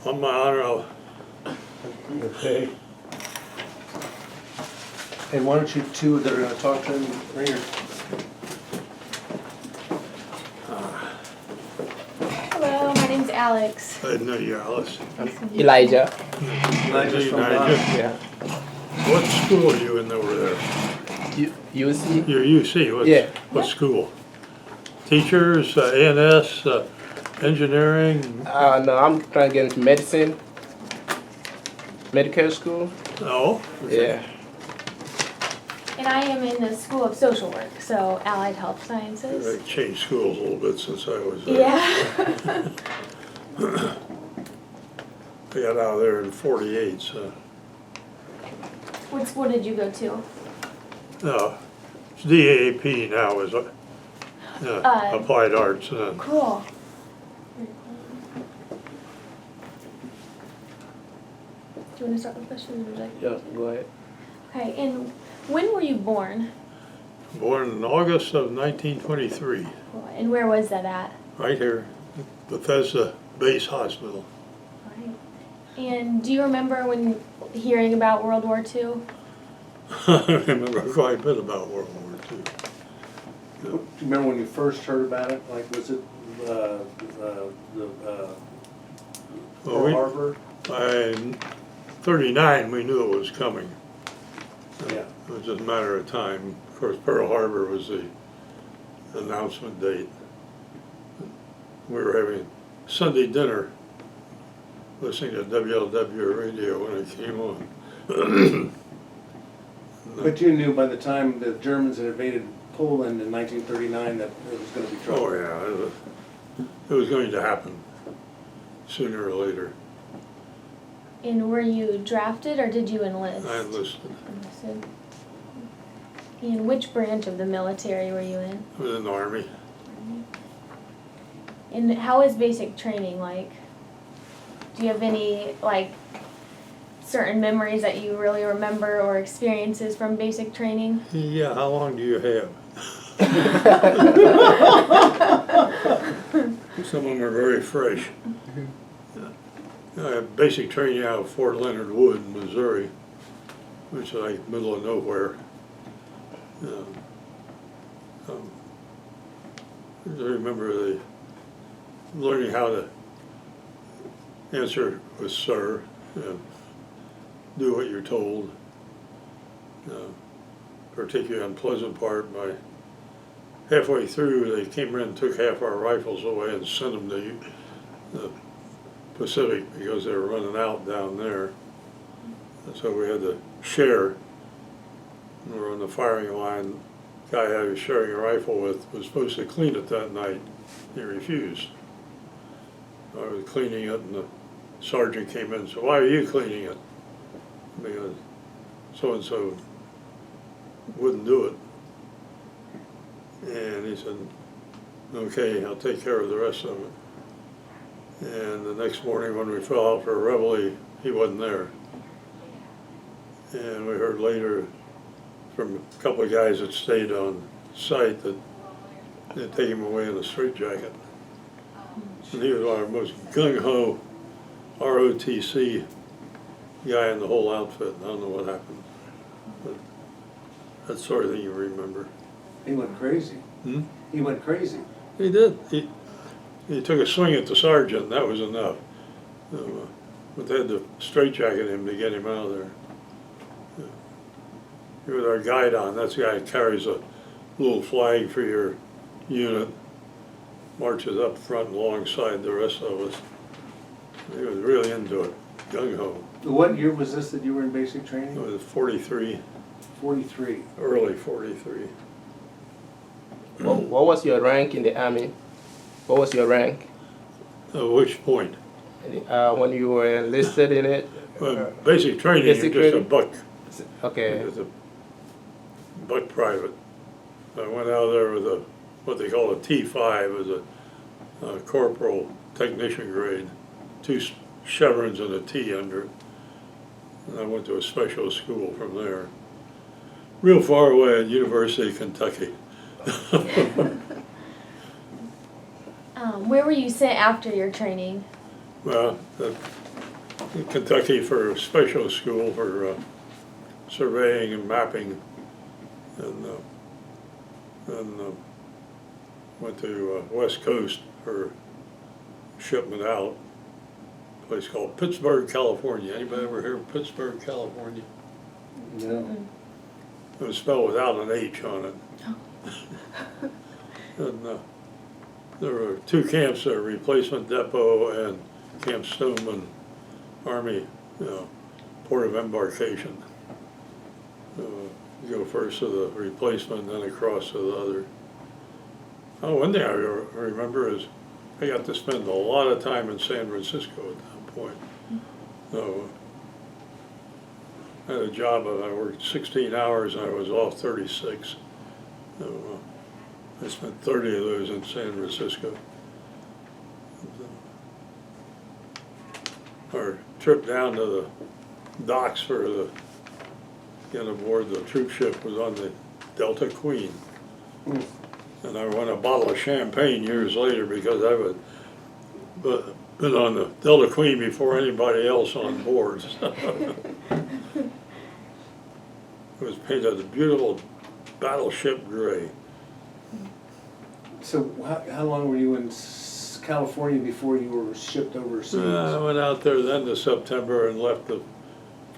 On my honor, I'll, Okay. And why don't you two that are gonna talk to him, bring your, Hello, my name's Alex. I know you, Alice. Elijah. Elijah's from Elijah. Ghana. Yeah. What school are you in over there? You see? You're UC, Yeah. what school? Teachers, A&S, engineering? No, I'm trying to get into medicine. Medical school. No? Yeah. And I am in the School of Social Work, so Allied Health Sciences. They changed schools a little bit since I was there. Yeah. I got out of there in '48, so, What school did you go to? no. It's DAAP now is, Applied Arts. Cool. Do you want to start with questions or would you like? Yeah, go ahead. Okay, and when were you born? Born in August of 1923, Cool. And where was that at? right here, Bethesda Base Hospital. Right. And do you remember when hearing about World War II? I remember quite a bit about World War II. Do you remember when you first heard about it? Like, was it, Well, we- Pearl Harbor? By '39, we knew it was coming. Yeah. It was just a matter of time. Of course, Pearl Harbor was the announcement date. We were having Sunday dinner, listening to WWII radio when it came on. But you knew by the time the Germans had invaded Poland in 1939 that it was gonna be trouble. Oh, yeah, it was going to happen sooner or later. And were you drafted or did you enlist? I enlisted Enlisted. And which branch of the military were you in? in the Army. And how is basic training like? Do you have any like certain memories that you really remember or experiences from basic training? Yeah, how long do you have? Some of them are very fresh. I had basic training out of Fort Leonard Wood, Missouri, which is like middle of nowhere. I remember learning how to answer with sir, and do what you're told. Particularly unpleasant part, halfway through they came in and took half our rifles away and sent them to the Pacific because they were running out down there. And so we had to share. We were on the firing line. The guy I was sharing a rifle with was supposed to clean it that night. He refused. I was cleaning it and the sergeant came in and said, "Why are you cleaning it?" Because so-and-so wouldn't do it. And he said, "Okay, I'll take care of the rest of it." And the next morning when we fell out for a reveille, he wasn't there. And we heard later from a couple of guys that stayed on site that they'd take him away in a straitjacket. And he was our most gung-ho ROTC guy in the whole outfit. I don't know what happened. But that's the sort of thing you remember. He went crazy. Hmm? He went crazy. He did. He took a swing at the sergeant, and that was enough. But they had to straitjacket him to get him out of there. He was our guide on. That's the guy that carries a little flag for your unit, marches up front and alongside the rest of us. He was really into it, gung-ho. What year was this that you were in basic It training? was 43, 43. early 43. What was your rank in the army? What was your rank At which point? when you were enlisted in it? Well, basic training, basic you're just a training? buck. Okay. Just a buck private. I went out there with what they call a T5, as a corporal technician grade, 2 chevrons and a T under it. And I went to a special school from there. Real far away at University of Kentucky. Where were you sent after your training? Well, in Kentucky for a special school for surveying and mapping, and went to West Coast for shipment out. A place called Pittsburgh, California. Anybody ever hear of Pittsburgh, California? No. It was spelled without an H on it. And there were 2 camps there, Replacement Depot and Camp Stoneman Army, port of embarkation. You go first to the replacement, then across to the other. Oh, one thing I remember is I got to spend a lot of time in San Francisco at that point. So I had a job, I worked 16 hours and I was off 36. So, I spent 30 of those in San Francisco. Our trip down to the docks for the get aboard the troop ship was on the Delta Queen. And I won a bottle of champagne years later because I had been on the Delta Queen before anybody else on board. It was painted a beautiful battleship gray. So how long were you in California before you were shipped overseas? I went out there the end of September and left the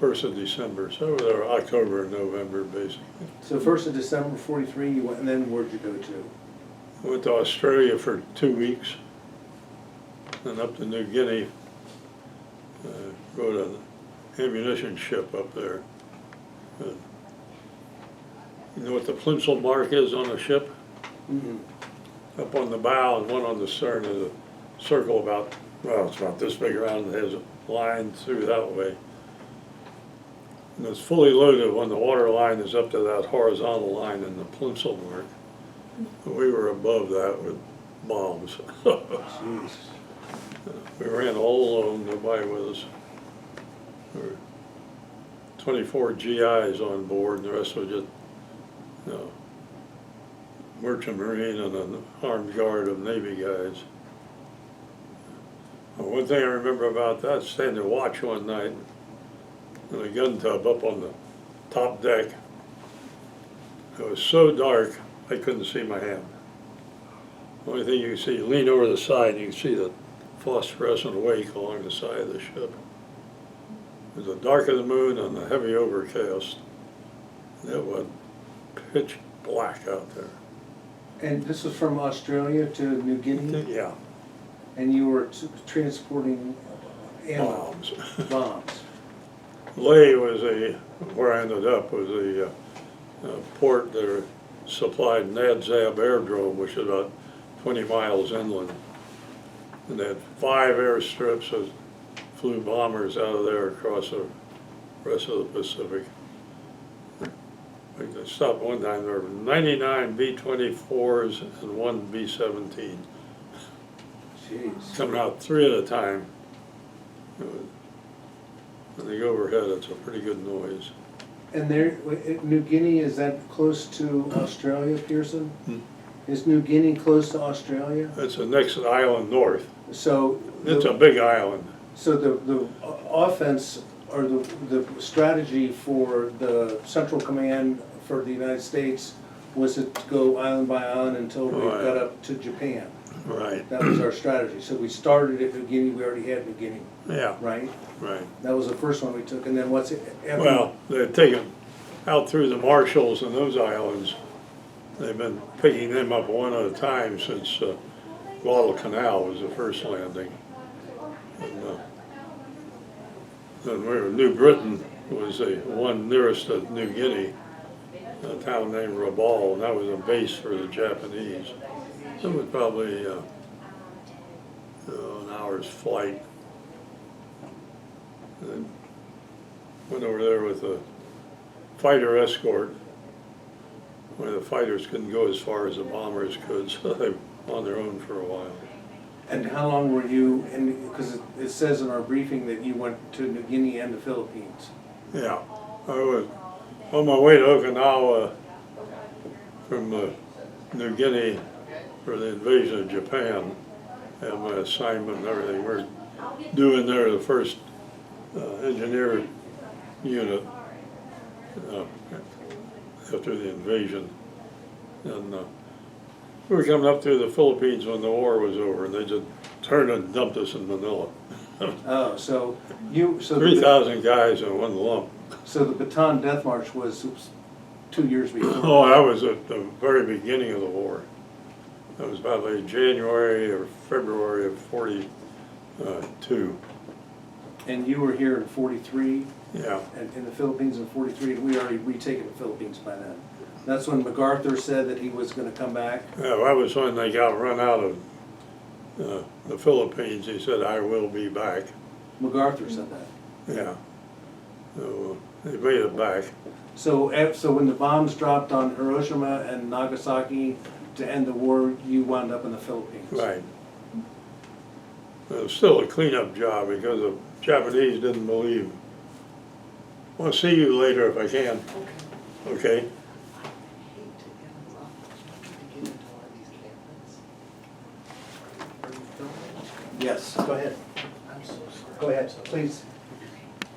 1st of December. So I was there October and November, basically. So 1st of December '43 you went, and then where'd you go to? I went to Australia for 2 weeks, then up to New Guinea. Rode an ammunition ship up there. You know what the plimsoll mark is on a ship? Mm-hmm. Up on the bow and one on the stern is a circle about, well, it's about this big around, and has a line through that way. And it's fully loaded when the water line is up to that horizontal line in the plimsoll mark. We were above that with bombs. Jeez. We ran all alone, nobody with us. There were 24 GIs on board, and the rest were just, merchant marine and an armed guard of Navy guys. One thing I remember about that, standing watch one night in a gun tub up on the top deck. It was so dark I couldn't see my hand. The only thing you could see, lean over the side, you can see the phosphorescent wake along the side of the ship. It was the dark of the moon and the heavy overcast. It was pitch black out there. And this was from Australia to New Guinea? Yeah, And you were transporting ammo, bombs. bombs. Leh was where I ended up, was a port that supplied Nadzab Airdrome, which is about 20 miles inland. And they had 5 airstrips that flew bombers out of there across the rest of the Pacific. I stopped one time, there were 99 B-24s and 1 B-17. Jeez. Coming out 3 at a time. When they go overhead, it's a pretty good noise. And there, New Guinea, is that close to Australia, Pierson? Is New Guinea close to Australia? It's the next island north. So It's a big island. So the offense or the strategy for the Central Command for the United States was to go island by island until we Right. got up to Japan. Right. That was our strategy. So we started at New Guinea, we already had New Guinea, Yeah, right? right. That was the first one we took, and then what's it? Well, they've taken out through the Marshalls and those islands. They've been picking them up one at a time since Guadalcanal was the first landing. And then we were New Britain was the one nearest to New Guinea, a town named Rabaul, and that was a base for the Japanese. It was probably an hour's flight. And then went over there with a fighter escort, where the fighters couldn't go as far as the bombers could, so they were on their own for a while. And how long were you in, because it says in our briefing that you went to New Guinea and the Philippines. Yeah, I was on my way to Okinawa from New Guinea for the invasion of Japan, and my assignment and everything. We're doing there the first engineer unit after the invasion. And we were coming up through the Philippines when the war was over, and they just turned and dumped us in Manila. Oh, so 3,000 guys in one lump. so the Bataan Death March was 2 years before. Oh, I was at the very beginning of the war. That was about like January or February of 42. And you were here in 43, Yeah, and in the Philippines in 43, and we already retaken the Philippines by then. That's when MacArthur said that he was gonna come back. yeah, that was when they got run out of the Philippines. He said, "I will be back." MacArthur said that. Yeah. So they made it back. So when the bombs dropped on Hiroshima and Nagasaki to end the war, you wound up in the Philippines. Right. It was still a cleanup job because the Japanese didn't believe. I'll see you later if I can. Okay? I hate to interrupt, but you need to get into one of these cabinets. Are you filming? Yes, go ahead. I'm so sorry. Go ahead, please.